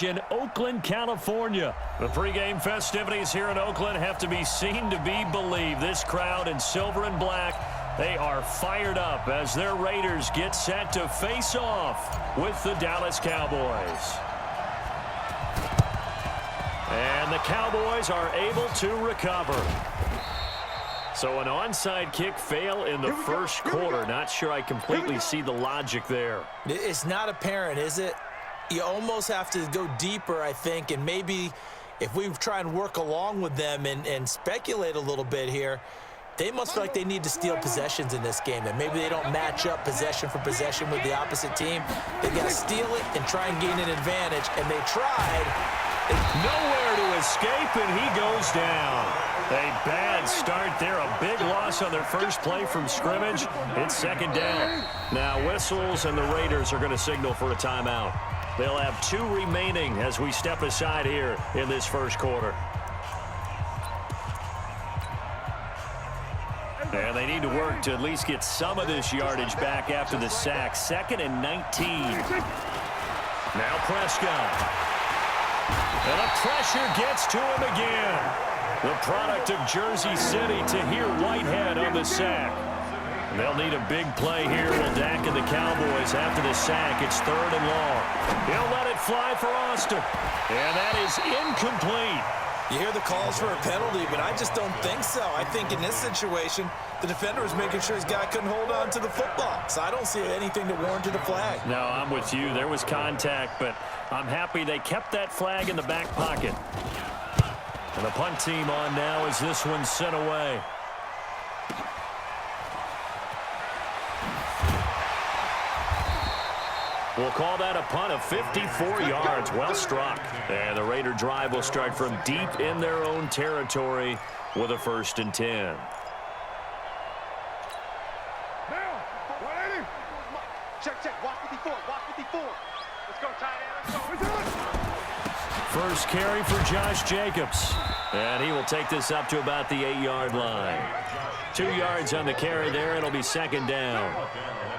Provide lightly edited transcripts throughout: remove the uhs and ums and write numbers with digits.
in Oakland, California. The pregame festivities here in Oakland have to be seen to be believed. This crowd in silver and black, they are fired up as their Raiders get set to face off with the Dallas Cowboys. And the Cowboys are able to recover. So an onside kick fail in the first quarter. Not sure I completely see the logic there. It's not apparent, is it? You almost have to go deeper, I think, and maybe if we try and work along with them and speculate a little bit here, they must feel like they need to steal possessions in this game, and maybe they don't match up possession for possession with the opposite team. They've got to steal it and try and gain an advantage, and they tried. Nowhere to escape, and he goes down. A bad start there, a big loss on their first play from scrimmage. It's second down. Now whistles, and the Raiders are going to signal for a timeout. They'll have 2 remaining as we step aside here in this first quarter. And they need to work to at least get some of this yardage back after the sack. 2nd and 19. Now Prescott. And the pressure gets to him again. The product of Jersey City, Tahir Whitehead on the sack. They'll need a big play here. Will Dak and the Cowboys after the sack. It's 3rd and long. He'll let it fly for Austin. And that is incomplete. You hear the calls for a penalty, but I just don't think so. I think in this situation, the defender was making sure his guy couldn't hold on to the football. So I don't see anything that warranted a flag. No, I'm with you. There was contact, but I'm happy they kept that flag in the back pocket. And the punt team on now as this one's sent away. We'll call that a punt of 54 yards. Well struck. And the Raider drive will start from deep in their own territory with a 1st and 10. Now, 180. Check. Watch 54. Watch 54. Let's go, tight end. Let's go. First carry for Josh Jacobs. And he will take this up to about the 8-yard line. 2 yards on the carry there. It'll be 2nd down.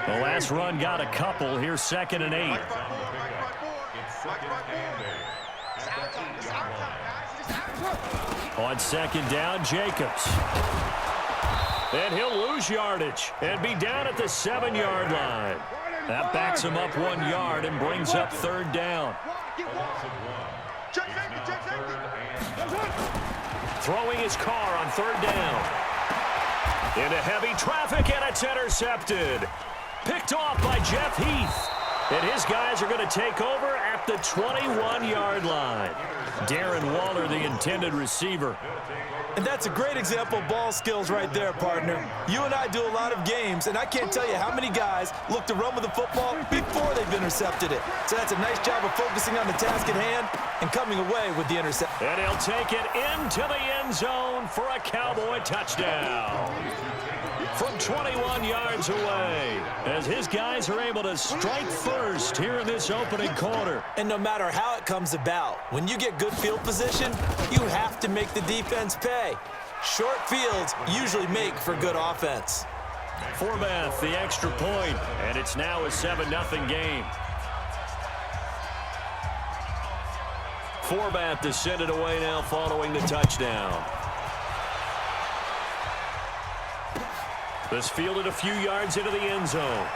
The last run got a couple. Here's 2nd and 8. On 2nd down, Jacobs. And he'll lose yardage and be down at the 7-yard line. That backs him up 1 yard and brings up 3rd down. Throwing his car on 3rd down. Into heavy traffic, and it's intercepted. Picked off by Jeff Heath. And his guys are going to take over at the 21-yard line. Darren Waller, the intended receiver. And that's a great example of ball skills right there, partner. You and I do a lot of games, and I can't tell you how many guys look to run with the football before they've intercepted it. So that's a nice job of focusing on the task at hand and coming away with the interception. And he'll take it into the end zone for a Cowboy touchdown. From 21 yards away, as his guys are able to strike first here in this opening quarter. And no matter how it comes about, when you get good field position, you have to make the defense pay. Short fields usually make for good offense. Forbath, the extra point, and it's now a 7-0 game. Forbath to send it away now following the touchdown. This fielded a few yards into the end zone.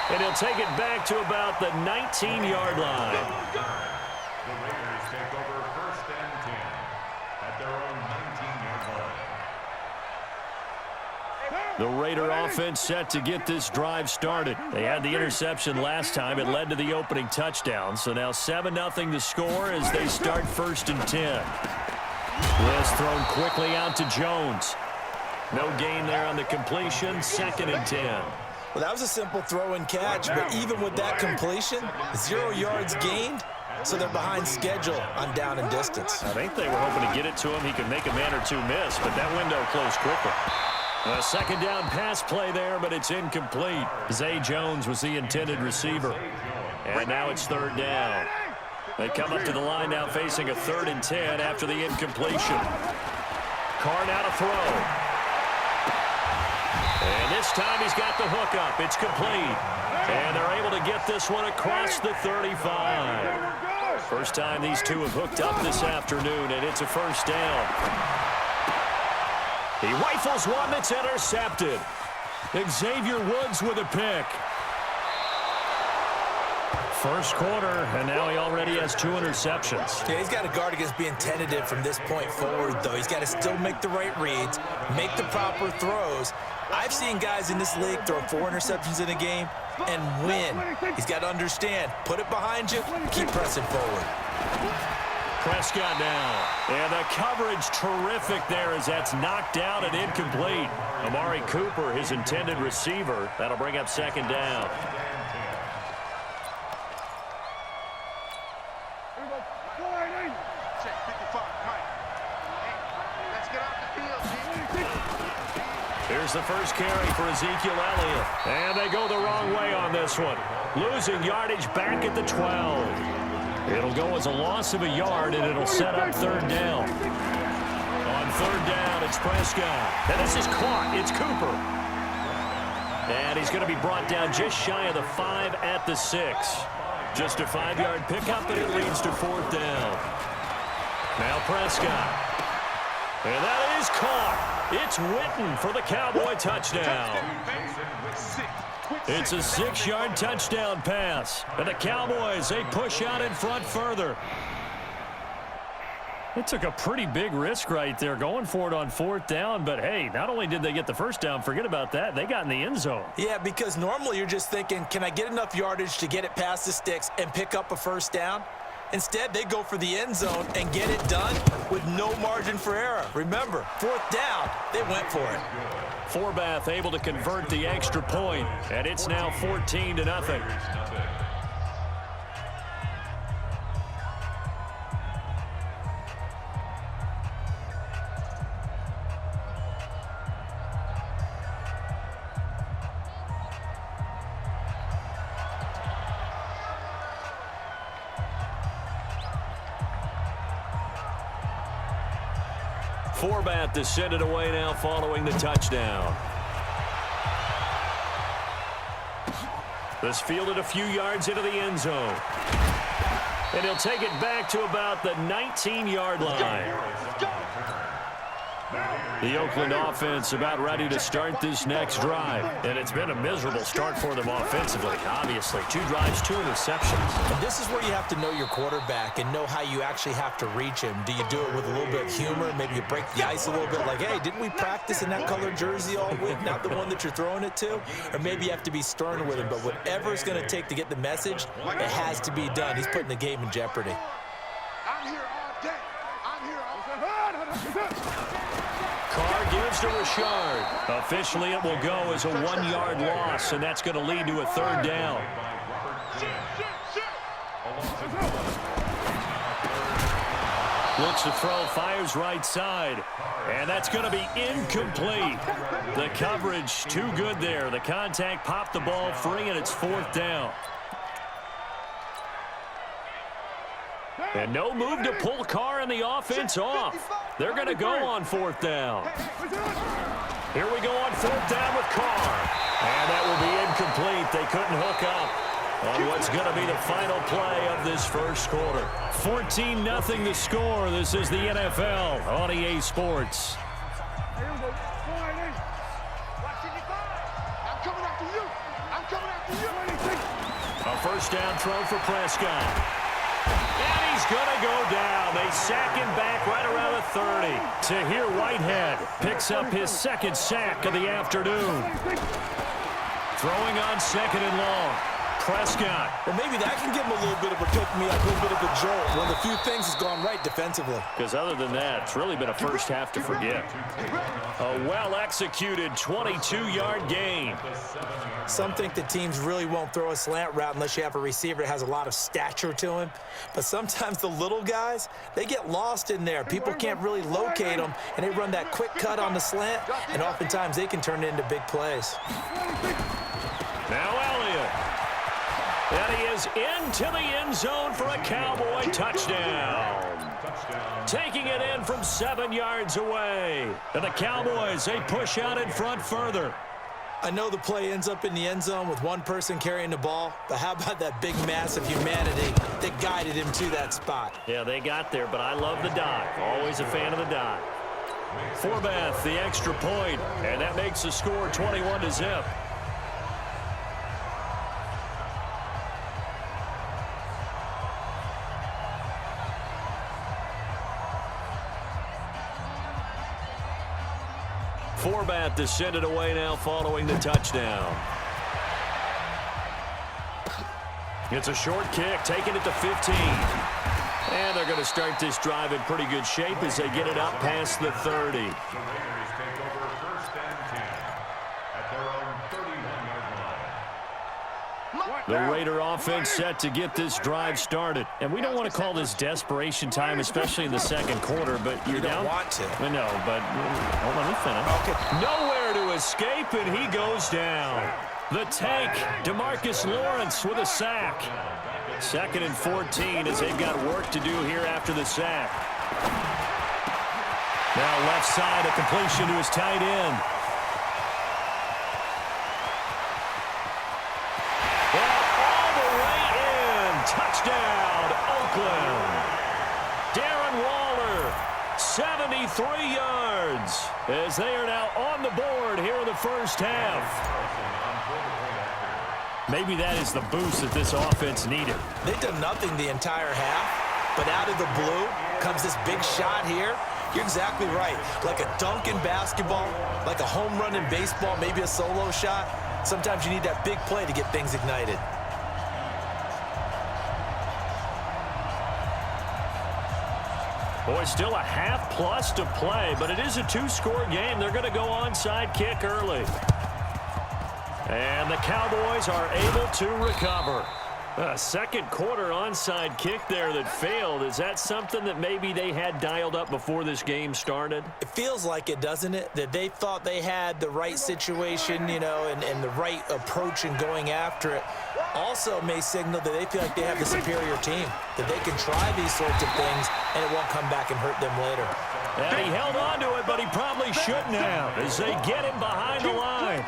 And he'll take it back to about the 19-yard line. The Raiders take over 1st and 10 at their own 19-yard line. The Raider offense set to get this drive started. They had the interception last time. It led to the opening touchdown. So now 7-0 to score as they start 1st and 10. This thrown quickly out to Jones. No gain there on the completion. 2nd and 10. Well, that was a simple throw and catch, but even with that completion, 0 yards gained, so they're behind schedule on down and distance. I think they were hoping to get it to him. He could make a man or two miss, but that window closed quickly. A 2nd down pass play there, but it's incomplete. Zay Jones was the intended receiver. And now it's 3rd down. They come up to the line now facing a 3rd and 10 after the incompletion. Carr now to throw. And this time he's got the hook up. It's complete. And they're able to get this one across the 35. First time these two have hooked up this afternoon, and it's a first down. He rifles one that's intercepted. Xavier Woods with a pick. First quarter, and now he already has 2 interceptions. Yeah, he's got to guard against being tentative from this point forward, though. He's got to still make the right reads, make the proper throws. I've seen guys in this league throw 4 interceptions in a game and win. He's got to understand, put it behind you, keep pressing forward. Prescott now. And the coverage terrific there as that's knocked down and incomplete. Amari Cooper, his intended receiver. That'll bring up second down. Here's the first carry for Ezekiel Elliott. And they go the wrong way on this one. Losing yardage back at the 12. It'll go as a loss of a yard, and it'll set up third down. On third down, it's Prescott. And this is caught. It's Cooper. And he's going to be brought down just shy of the 5 at the 6. Just a 5-yard pickup, and it leads to fourth down. Now Prescott. And that is caught. It's Witten for the Cowboy touchdown. It's a 6-yard touchdown pass. And the Cowboys, they push out in front further. It took a pretty big risk right there going for it on fourth down. But, hey, not only did they get the first down, forget about that, they got in the end zone. Yeah, because normally you're just thinking, can I get enough yardage to get it past the sticks and pick up a first down? Instead, they go for the end zone and get it done with no margin for error. Remember, fourth down, they went for it. Forbath able to convert the extra point, and it's now 14-0. Forbath to send it away now following the touchdown. This fielded a few yards into the end zone. And he'll take it back to about the 19-yard line. The Oakland offense about ready to start this next drive. And it's been a miserable start for them offensively, obviously. 2 drives, 2 interceptions. And this is where you have to know your quarterback and know how you actually have to reach him. Do you do it with a little bit of humor? Maybe you break the ice a little bit like, hey, didn't we practice in that colored jersey all week? Not the one that you're throwing it to? Or maybe you have to be stern with him. But whatever it's going to take to get the message, it has to be done. He's putting the game in jeopardy. I'm here all day. I'm here all day. Carr gives to Richard. Officially, it will go as a 1-yard loss, and that's going to lead to a third down. Looks to throw, fires right side, and that's going to be incomplete. The coverage too good there. The contact popped the ball free, and it's fourth down. And no move to pull Carr and the offense off. They're going to go on fourth down. Here we go on fourth down with Carr. And that will be incomplete. They couldn't hook up on what's going to be the final play of this first quarter. 14-0 the score. This is the NFL on EA Sports. A first down throw for Prescott. And he's going to go down. They sack him back right around the 30. Tahir Whitehead picks up his second sack of the afternoon. Throwing on second and long. Prescott. Well, maybe that can give him a little bit of a pick-me-up, a little bit of a jolt. One of the few things has gone right defensively. Because other than that, it's really been a first half to forget. A well-executed 22-yard gain. Some think that teams really won't throw a slant route unless you have a receiver that has a lot of stature to him. But sometimes the little guys, they get lost in there. People can't really locate them, and they run that quick cut on the slant, and oftentimes they can turn it into big plays. Now Elliott. And he is into the end zone for a Cowboy touchdown. Taking it in from 7 yards away. And the Cowboys, they push out in front further. I know the play ends up in the end zone with one person carrying the ball, but how about that big mass of humanity that guided him to that spot? Yeah, they got there, but I love the dive. Always a fan of the dive. Forbath, the extra point, and that makes the score 21-0. Forbath to send it away now following the touchdown. It's a short kick, taking it to 15. And they're going to start this drive in pretty good shape as they get it up past the 30. The Raiders take over first and 10 at their own 31-yard line. The Raider offense set to get this drive started. And we don't want to call this desperation time, especially in the second quarter, but you're down. You don't want to. I know, but let me finish. Okay. Nowhere to escape, and he goes down. The tank, DeMarcus Lawrence with a sack. 2nd and 14 as they've got work to do here after the sack. Now left side, a completion to his tight end. All the way in. Touchdown, Oakland. Darren Waller, 73 yards as they are now on the board here in the first half. Maybe that is the boost that this offense needed. They've done nothing the entire half, but out of the blue comes this big shot here. You're exactly right. Like a dunk in basketball, like a home run in baseball, maybe a solo shot. Sometimes you need that big play to get things ignited. Boy, still a half plus to play, but it is a two-score game. They're going to go onside kick early. And the Cowboys are able to recover. A second quarter onside kick there that failed. Is that something that maybe they had dialed up before this game started? It feels like it, doesn't it? That they thought they had the right situation, you know, and the right approach in going after it. Also may signal that they feel like they have the superior team, that they can try these sorts of things and it won't come back and hurt them later. And he held on to it, but he probably shouldn't have as they get him behind the line.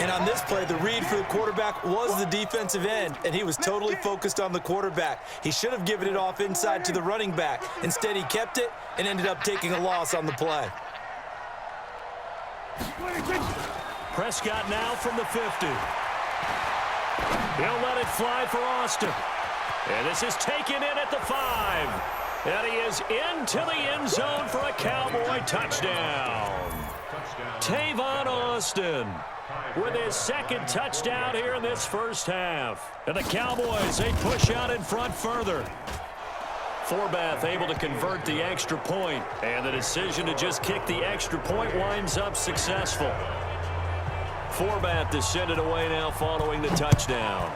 And on this play, the read for the quarterback was the defensive end, and he was totally focused on the quarterback. He should have given it off inside to the running back. Instead, he kept it and ended up taking a loss on the play. Prescott now from the 50. He'll let it fly for Austin. And this is taken in at the 5. And he is into the end zone for a Cowboy touchdown. Tavon Austin with his second touchdown here in this first half. And the Cowboys, they push out in front further. Forbath able to convert the extra point, and the decision to just kick the extra point winds up successful. Forbath to send it away now following the touchdown.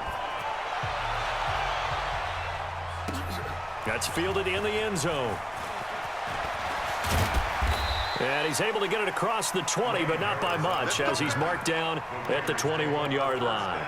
That's fielded in the end zone. And he's able to get it across the 20, but not by much, as he's marked down at the 21-yard line.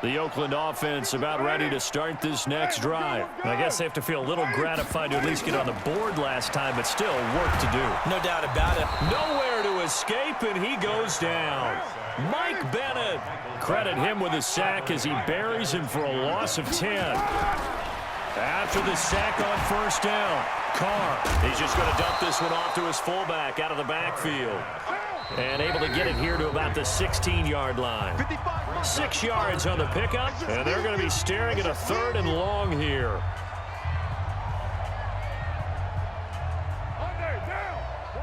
The Oakland offense about ready to start this next drive. I guess they have to feel a little gratified to at least get on the board last time, but still work to do. No doubt about it. Nowhere to escape, and he goes down. Mike Bennett. Credit him with a sack as he buries him for a loss of 10. After the sack on first down, Carr, he's just going to dump this one off to his fullback out of the backfield. And able to get it here to about the 16-yard line. 6 yards on the pickup, and they're going to be staring at a 3rd and long here.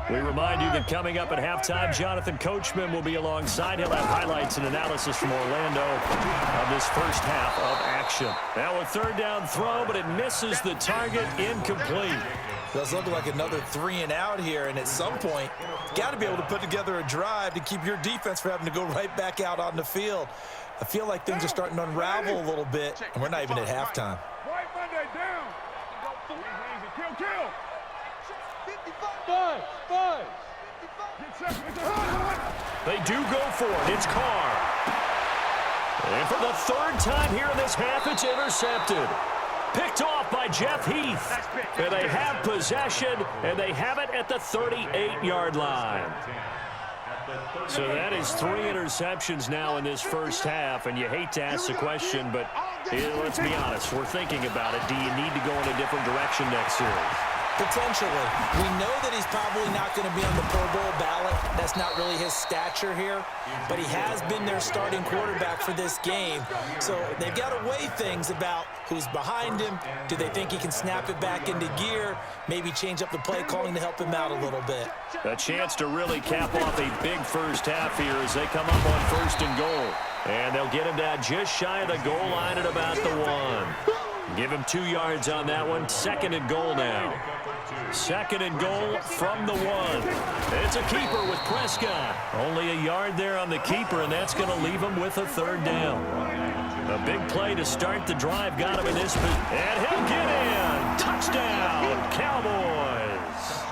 We remind you that coming up at halftime, Jonathan Coachman will be alongside. He'll have highlights and analysis from Orlando of this first half of action. Now a 3rd down throw, but it misses the target, incomplete. Does look like another 3 and out here, and at some point, got to be able to put together a drive to keep your defense from having to go right back out on the field. I feel like things are starting to unravel a little bit, and we're not even at halftime. White Monday down. Kill, kill. 5. They do go for it. It's Carr. And for the 3rd time here in this half, it's intercepted. Picked off by Jeff Heath. And they have possession, and they have it at the 38-yard line. So that is 3 interceptions now in this first half, and you hate to ask the question, but let's be honest, we're thinking about it. Do you need to go in a different direction next series? Potentially. We know that he's probably not going to be on the Pro Bowl ballot. That's not really his stature here. But he has been their starting quarterback for this game. So they've got to weigh things about who's behind him. Do they think he can snap it back into gear? Maybe change up the play calling to help him out a little bit. A chance to really cap off a big first half here as they come up on 1st and goal. And they'll get him down just shy of the goal line at about the 1. Give him 2 yards on that one. 2nd and goal now. 2nd and goal from the 1. It's a keeper with Prescott. Only a yard there on the keeper, and that's going to leave him with a 3rd down. A big play to start the drive got him in this position. And he'll get in. Touchdown, Cowboys.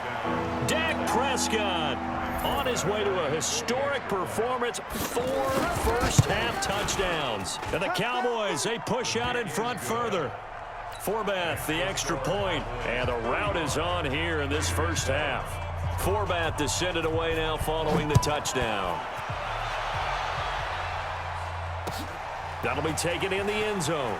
Dak Prescott on his way to a historic performance. 4 first-half touchdowns. And the Cowboys, they push out in front further. Forbath, the extra point, and the route is on here in this first half. Forbath to send it away now following the touchdown. That'll be taken in the end zone.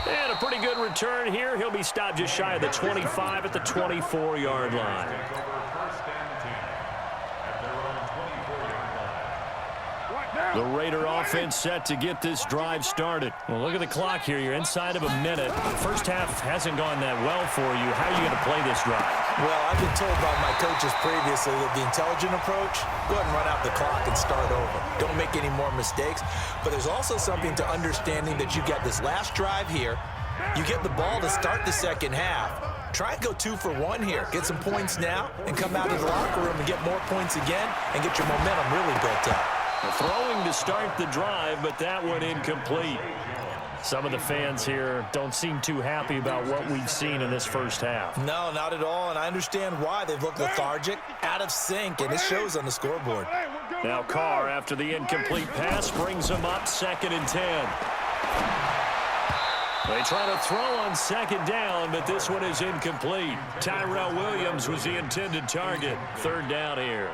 And a pretty good return here. He'll be stopped just shy of the 25 at the 24-yard line. The Raider offense set to get this drive started. Well, look at the clock here. You're inside of a minute. The first half hasn't gone that well for you. How are you going to play this drive? Well, I've been told by my coaches previously that the intelligent approach, go ahead and run out the clock and start over. Don't make any more mistakes. But there's also something to understanding that you got this last drive here. You get the ball to start the second half. Try and go 2 for 1 here. Get some points now and come out of the locker room and get more points again and get your momentum really built up. Throwing to start the drive, but that one incomplete. Some of the fans here don't seem too happy about what we've seen in this first half. No, not at all, and I understand why. They've looked lethargic, out of sync, and it shows on the scoreboard. Now Carr, after the incomplete pass, brings them up 2nd and 10. They try to throw on 2nd down, but this one is incomplete. Tyrell Williams was the intended target. 3rd down here.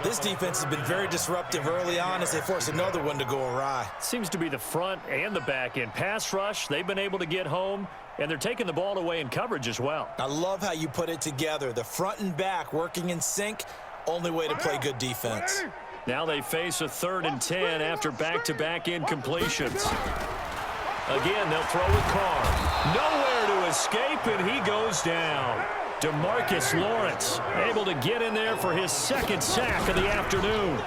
This defense has been very disruptive early on as they force another one to go awry. Seems to be the front and the back end. Pass rush, they've been able to get home, and they're taking the ball away in coverage as well. I love how you put it together. The front and back working in sync, only way to play good defense. Now they face a 3rd and 10 after back-to-back incompletions. Again, they'll throw with Carr. Nowhere to escape, and he goes down. DeMarcus Lawrence able to get in there for his 2nd sack of the afternoon.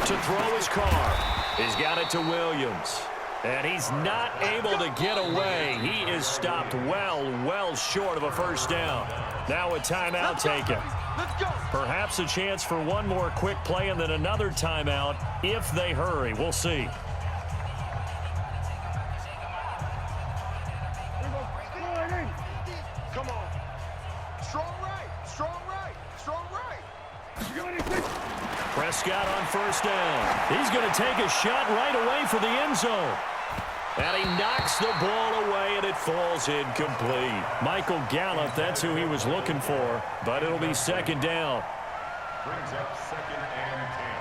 To throw his Carr. He's got it to Williams. And he's not able to get away. He is stopped well short of a 1st down. Now a timeout taken. Perhaps a chance for one more quick play and then another timeout if they hurry. We'll see. Prescott on 1st down. He's going to take a shot right away for the end zone. And he knocks the ball away, and it falls incomplete. Michael Gallup, that's who he was looking for, but it'll be 2nd down. Brings up 2nd and 10.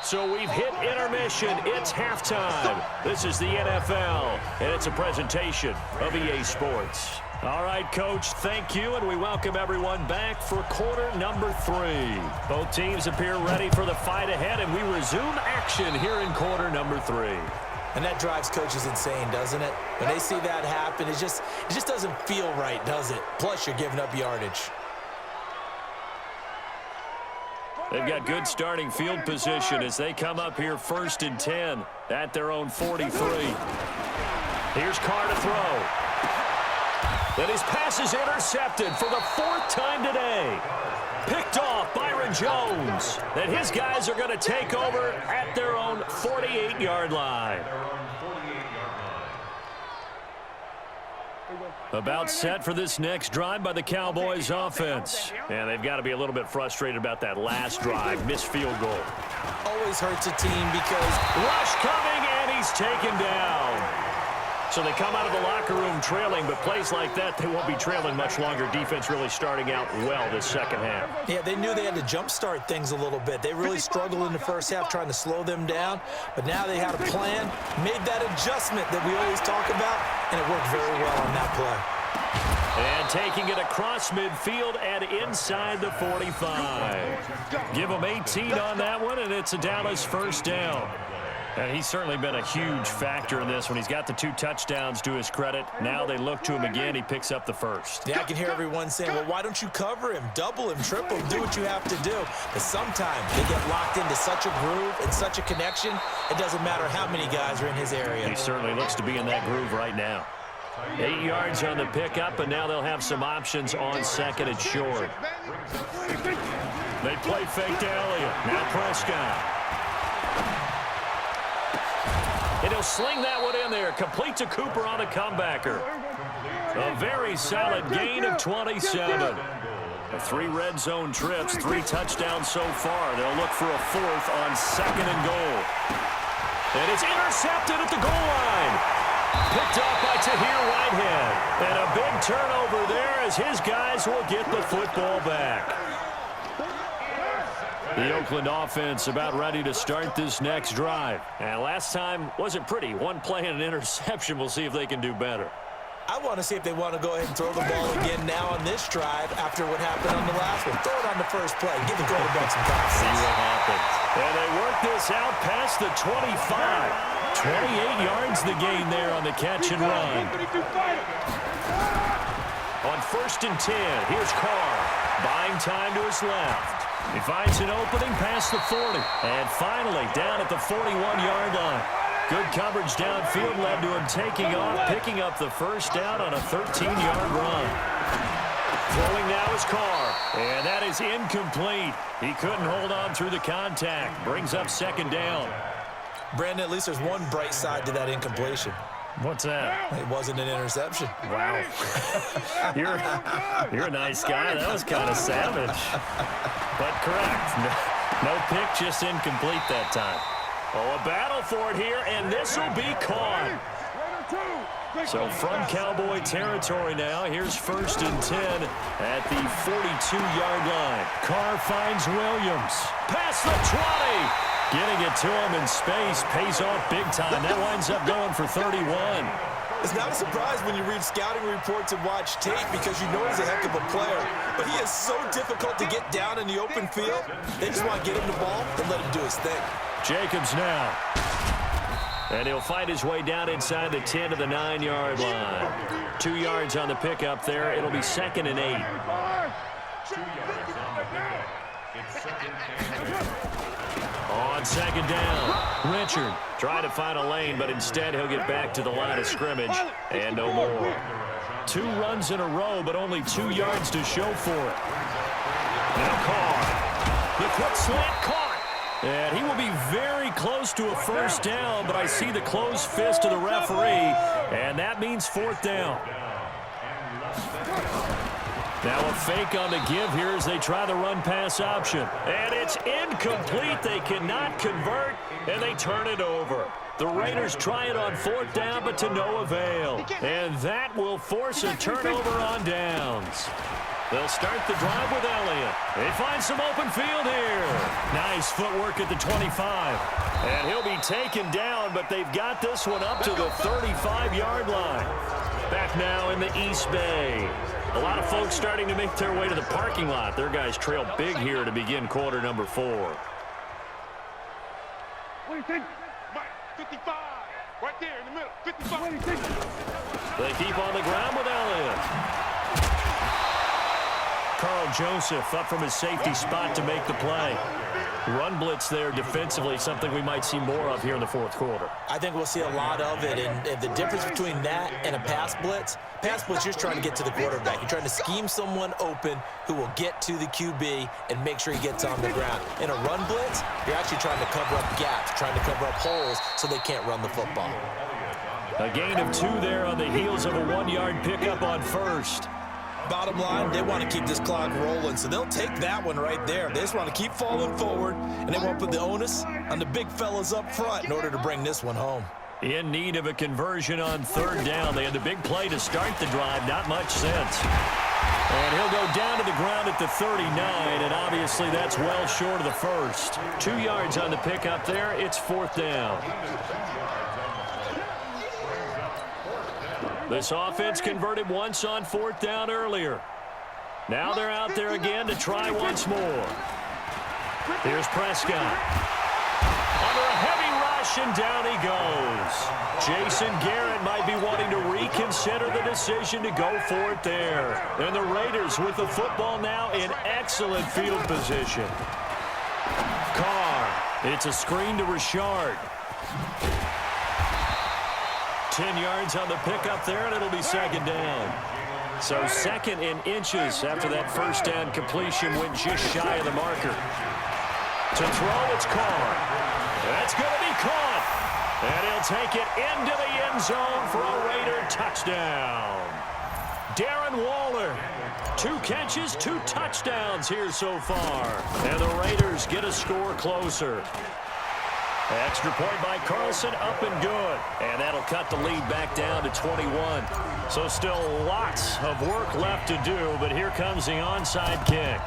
So we've hit intermission. It's halftime. This is the NFL, and it's a presentation of EA Sports. All right, Coach, thank you, and we welcome everyone back for quarter number 3. Both teams appear ready for the fight ahead, and we resume action here in quarter number 3. And that drives coaches insane, doesn't it? When they see that happen, it just doesn't feel right, does it? Plus, you're giving up yardage. They've got good starting field position as they come up here 1st and 10 at their own 43. Here's Carr to throw. Then his pass is intercepted for the 4th time today. Picked off Byron Jones. Then his guys are going to take over at their own 48-yard line. About set for this next drive by the Cowboys offense. And they've got to be a little bit frustrated about that last drive, missed field goal. Always hurts a team because Rush coming, and he's taken down. So they come out of the locker room trailing, but plays like that, they won't be trailing much longer. Defense really starting out well this second half. yeah, they knew they had to jumpstart things a little bit. They really struggled in the first half trying to slow them down, but now they had a plan, made that adjustment that we always talk about, and it worked very well on that play. And taking it across midfield and inside the 45. Give them 18 on that one, and it's a Dallas first down. And he's certainly been a huge factor in this when he's got the 2 touchdowns to his credit. Now they look to him again. He picks up the first. Yeah, I can hear everyone saying, well, why don't you cover him? Double him, triple him, do what you have to do. But sometimes they get locked into such a groove and such a connection, it doesn't matter how many guys are in his area. He certainly looks to be in that groove right now. 8 yards on the pickup, and now they'll have some options on second and short. They play fake to Elliott. Now Prescott. And he'll sling that one in there. Complete to Cooper on the comebacker. A very solid gain of 27. 3 red zone trips, 3 touchdowns so far. They'll look for a 4th on second and goal. And it's intercepted at the goal line. Picked up by Tahir Whitehead. And a big turnover there as his guys will get the football back. The Oakland offense about ready to start this next drive. And last time wasn't pretty. 1 play and an interception. We'll see if they can do better. I want to see if they want to go ahead and throw the ball again now on this drive after what happened on the last one. Throw it on the first play. Give the quarterback some confidence. See what happens. And they work this out past the 25. 28 yards the gain there on the catch and run. On 1st and 10, here's Carr. Buying time to his left. He finds an opening past the 40. And finally, down at the 41-yard line. Good coverage downfield led to him taking off, picking up the first down on a 13-yard run. Throwing now is Carr. And that is incomplete. He couldn't hold on through the contact. Brings up second down. Brandon, at least there's one bright side to that incompletion. What's that? It wasn't an interception. Wow. You're a nice guy. That was kind of savage. But correct. No pick, just incomplete that time. Oh, a battle for it here, and this will be caught. So from Cowboy territory now, here's 1st and 10 at the 42-yard line. Carr finds Williams. Past the 20. Getting it to him in space pays off big time. That winds up going for 31. It's not a surprise when you read scouting reports and watch tape because you know he's a heck of a player. But he is so difficult to get down in the open field. They just want to get him the ball and let him do his thing. Jacobs now. And he'll fight his way down inside the 10 to the 9-yard line. 2 yards on the pickup there. It'll be 2nd and 8. 2 yards on the pickup. It's 2nd and 8. On second down, Richard trying to find a lane, but instead he'll get back to the line of scrimmage and no more. 2 runs in a row, but only 2 yards to show for it. Now Carr. The quick slant caught. And he will be very close to a first down, but I see the closed fist of the referee, and that means 4th down. Now a fake on the give here as they try the run-pass option. And it's incomplete. They cannot convert, and they turn it over. The Raiders try it on 4th down, but to no avail. And that will force a turnover on downs. They'll start the drive with Elliott. They find some open field here. Nice footwork at the 25. And he'll be taken down, but they've got this one up to the 35-yard line. Back now in the East Bay. A lot of folks starting to make their way to the parking lot. Their guys trail big here to begin quarter number 4. What do you think? 55. Right there in the middle. 55. What do you think? They keep on the ground with Elliott. Carl Joseph up from his safety spot to make the play. Run blitz there defensively, something we might see more of here in the fourth quarter. I think we'll see a lot of it, and the difference between that and a pass blitz, you're just trying to get to the quarterback. You're trying to scheme someone open who will get to the QB and make sure he gets on the ground. In a run blitz, you're actually trying to cover up gaps, trying to cover up holes so they can't run the football. A gain of 2 there on the heels of a 1-yard pickup on first. Bottom line, they want to keep this clock rolling, so they'll take that one right there. They just want to keep falling forward, and they want to put the onus on the big fellas up front in order to bring this one home. In need of a conversion on 3rd down. They had the big play to start the drive, not much sense. And he'll go down to the ground at the 39, and obviously that's well short of the first. 2 yards on the pickup there. It's 4th down. This offense converted once on 4th down earlier. Now they're out there again to try once more. Here's Prescott. Under a heavy rush, and down he goes. Jason Garrett might be wanting to reconsider the decision to go for it there. And the Raiders with the football now in excellent field position. Carr. It's a screen to Richard. 10 yards on the pickup there, and it'll be 2nd down. So 2nd and inches after that 1st down completion went just shy of the marker. To throw, it's Carr. That's going to be caught. And he'll take it into the end zone for a Raider touchdown. Darren Waller, 2 catches, 2 touchdowns here so far. And the Raiders get a score closer. Extra point by Carlson, up and good. And that'll cut the lead back down to 21. So still lots of work left to do, but here comes the onside kick.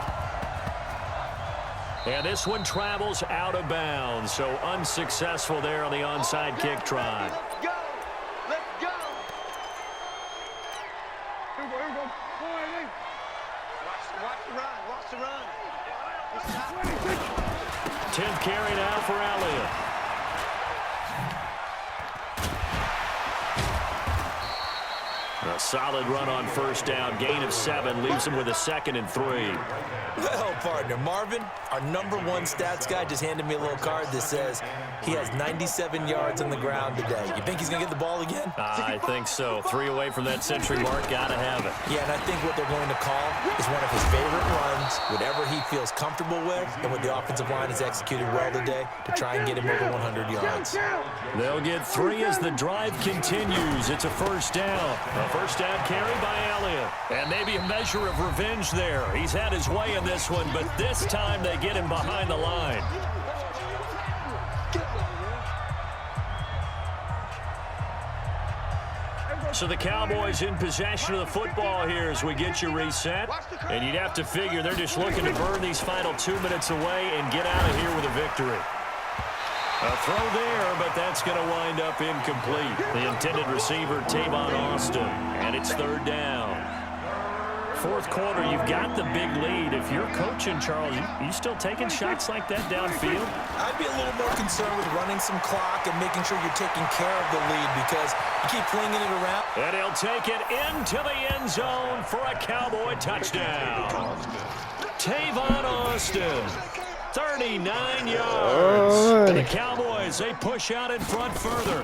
And this one travels out of bounds, so unsuccessful there on the onside kick try. Let's go! Let's go! Here we go. Watch the run. Watch the run. 10th carry now for Elliott. A solid run on 1st down. Gain of 7 leaves him with a 2nd and 3. Well, partner, Marvin, our #1 stats guy, just handed me a little card that says he has 97 yards on the ground today. You think he's going to get the ball again? I think so. 3 away from that century mark. Got to have it. Yeah, and I think what they're going to call is one of his favorite runs, whatever he feels comfortable with, and what the offensive line has executed well today to try and get him over 100 yards. They'll get 3 as the drive continues. It's a 1st down. A 1st down carry by Elliott. And maybe a measure of revenge there. He's had his way in this one, but this time they get him behind the line. So the Cowboys in possession of the football here as we get you reset. And you'd have to figure they're just looking to burn these final 2 minutes away and get out of here with a victory. A throw there, but that's going to wind up incomplete. The intended receiver, Tavon Austin, and it's 3rd down. 4th quarter, you've got the big lead. If you're coaching, Charles, you still taking shots like that downfield? I'd be a little more concerned with running some clock and making sure you're taking care of the lead because you keep flinging it around. And he'll take it into the end zone for a Cowboy touchdown. Tavon Austin. 39 yards. And the Cowboys, they push out in front further.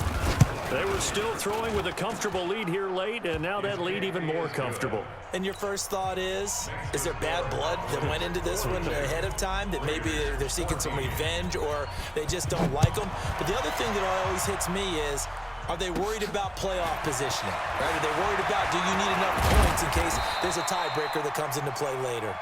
They were still throwing with a comfortable lead here late, and now that lead even more comfortable. And your first thought is there bad blood that went into this one ahead of time, that maybe they're seeking some revenge or they just don't like them? But the other thing that always hits me is, are they worried about playoff positioning? Right? Are they worried about, do you need enough points in case there's a tiebreaker that comes into play later?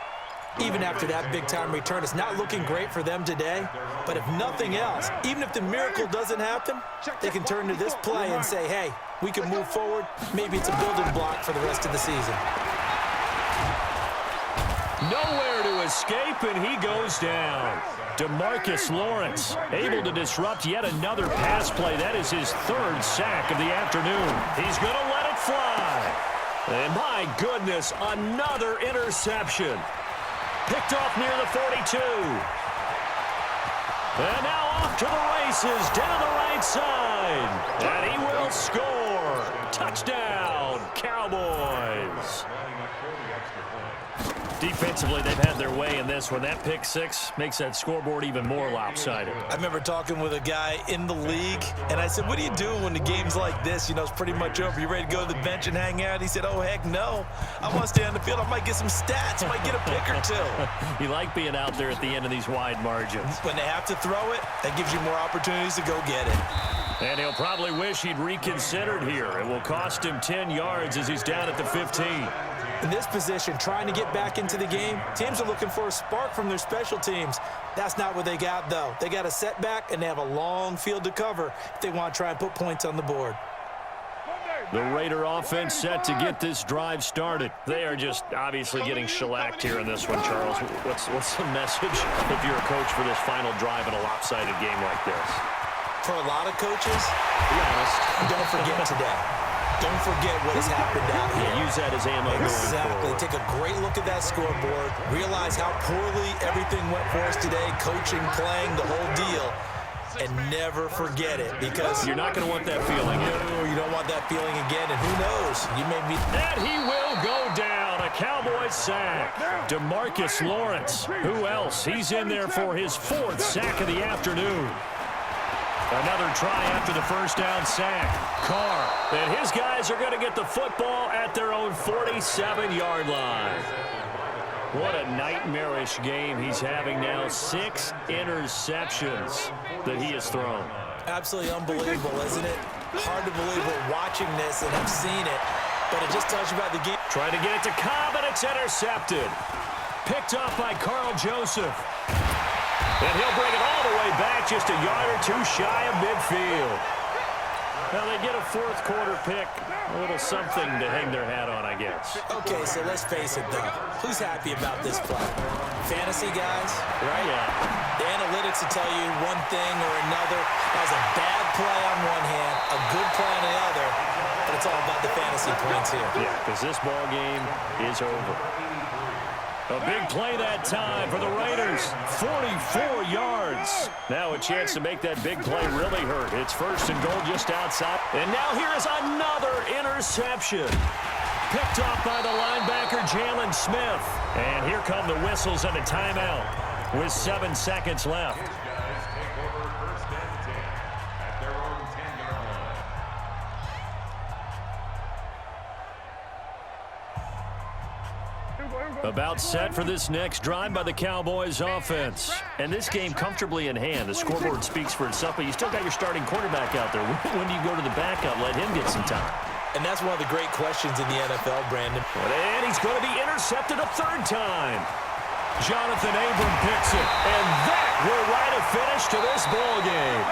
Even after that big-time return, it's not looking great for them today. But if nothing else, even if the miracle doesn't happen, they can turn to this play and say, hey, we can move forward. Maybe it's a building block for the rest of the season. Nowhere to escape, and he goes down. DeMarcus Lawrence able to disrupt yet another pass play. That is his 3rd sack of the afternoon. He's going to let it fly. And my goodness, another interception. Picked off near the 42. And now off to the races, down the right side. And he will score. Touchdown, Cowboys. Defensively, they've had their way in this one. That pick six makes that scoreboard even more lopsided. I remember talking with a guy in the league, and I said, what do you do when the game's like this? You know, it's pretty much over. You ready to go to the bench and hang out? He said, oh, heck no. I want to stay on the field. I might get some stats. I might get a pick or two. You like being out there at the end of these wide margins. When they have to throw it, that gives you more opportunities to go get it. And he'll probably wish he'd reconsidered here. It will cost him 10 yards as he's down at the 15. In this position, trying to get back into the game, teams are looking for a spark from their special teams. That's not what they got, though. They got a setback, and they have a long field to cover if they want to try and put points on the board. The Raider offense set to get this drive started. They are just obviously getting shellacked here in this one, Charles. What's the message if you're a coach for this final drive in a lopsided game like this? For a lot of coaches, Be honest. don't forget today. Don't forget what has happened out here. Use that as ammo going Exactly. forward. Take a great look at that scoreboard. Realize how poorly everything went for us today, coaching, playing, the whole deal. And never forget it, because You're not going to want that feeling. you don't want that feeling again, and who knows? You may be... And he will go down. A Cowboys sack. DeMarcus Lawrence. Who else? He's in there for his fourth sack of the afternoon. Another try after the first down sack. Carr. And his guys are going to get the football at their own 47-yard line. What a nightmarish game he's having now. 6 interceptions that he has thrown. Absolutely unbelievable, isn't it? Hard to believe we're watching this and have seen it, but it just tells you about the game. Trying to get it to Cobb, and it's intercepted. Picked up by Carl Joseph. And he'll bring it all the way back, just a yard or two shy of midfield. Now they get a fourth quarter pick. A little something to hang their hat on, I guess. Okay, so let's face it, though. Who's happy about this play? Fantasy guys, right? Yeah. The analytics will tell you one thing or another. Has a bad play on one hand, a good play on the other, but it's all about the fantasy points here. Yeah, because this ball game is over. A big play that time for the Raiders. 44 yards. Now a chance to make that big play really hurt. It's first and goal just outside. And now here is another interception. Picked off by the linebacker, Jalen Smith. And here come the whistles and a timeout with 7 seconds left. About set for this next drive by the Cowboys offense. And this game comfortably in hand. The scoreboard speaks for itself, but you still got your starting quarterback out there. When do you go to the backup? Let him get some time. And that's one of the great questions in the NFL, Brandon. And he's going to be intercepted a third time. Jonathan Abram picks it. And that will write a finish to this ball game.